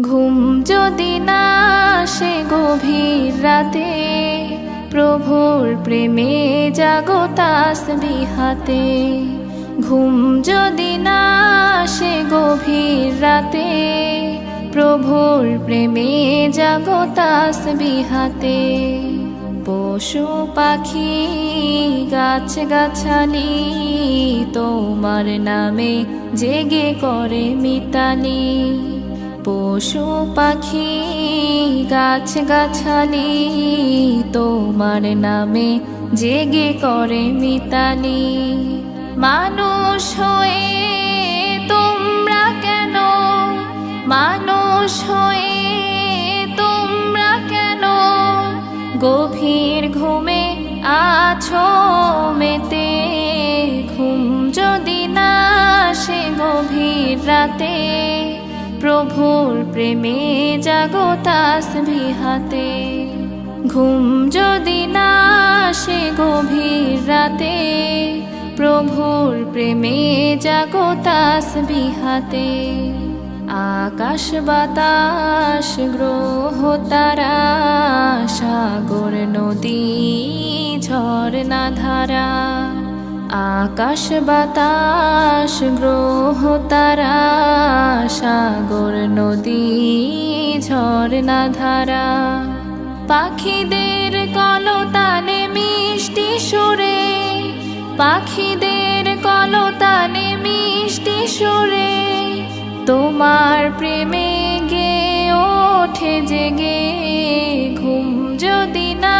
ঘুম যদি না আসে গভীর রাতে, প্রভুর প্রেমে জাগো তাসবিহ হাতে। ঘুম যদি না আসে গভীর রাতে, প্রভুর প্রেমে জাগো তাসবিহ হাতে। পশু পাখি গাছ গাছালি তোমার নামে জেগে করে মিতালি। পশু পাখি গাছ গাছালি তোমার নামে জেগে করে মিতালি। মানুষ হয়ে তোমরা কেন, মানুষ হয়ে তোমরা কেন গভীর ঘুমে আছো মেতে। ঘুম যদি না আসে গভীর রাতে, প্রভুর প্রেমে জাগো তাসবিহ হাতে। ঘুম যদি না আসে গভীর রাতে, প্রভুর প্রেমে জাগো তাসবিহ হাতে। আকাশ বাতাস গ্রহ তারা, সাগর নদী ঝরনা ধারা। আকাশ বাতাস গ্রহ তারা, সাগর নদী ঝরনা ধারা। পাখিদের কলতানে মিষ্টি সুরে, পাখিদের কলতানে মিষ্টি সুরে তোমার প্রেমে গে ওঠে জেগে। ঘুম যদি না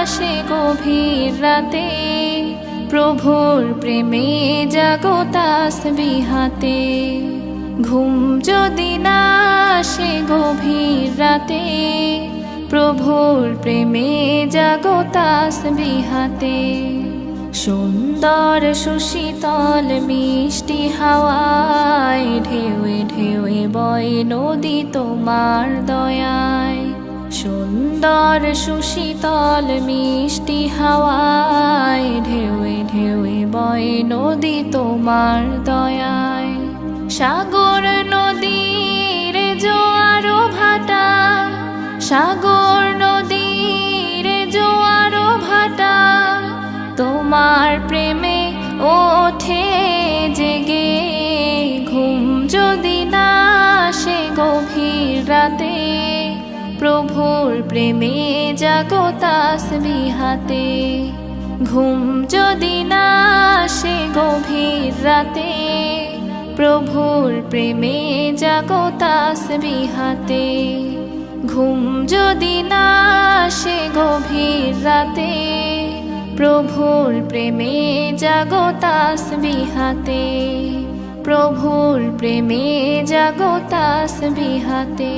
আসে গভীর রাতে, প্রভুর প্রেমে জাগো তাসবিহ হাতে। ঘুম যদি না আসে গভীর রাতে, প্রভুর প্রেমে জাগো তাসবিহ হাতে। সুন্দর সুশীতল মিষ্টি হাওয়ায় ঢেউয়ে ঢেউয়ে বয় নদী তোমার দয়ায়। সুন্দর সুশীতল মিষ্টি হাওয়ায় ঢেউয়ে ঢেউয়ে বয় নদী তোমার দয়ায়। সাগর নদীর জোয়ার ভাটা, সাগর নদীর জোয়ার ভাটা তোমার প্রেমে ওঠে জেগে। ঘুম যদি না আসে গভীর রাতে, প্রভুর প্রেমে জাগো তাসবিহ হাতে। ঘুম যদি না আসে গভীর রাতে, প্রভুর প্রেমে জাগো তাসবিহ হাতে। ঘুম যদি না আসে গভীর রাতে, প্রভুর প্রেমে জাগো তাসবিহ হাতে। প্রভুর প্রেমে জাগো তাসবিহ হাতে।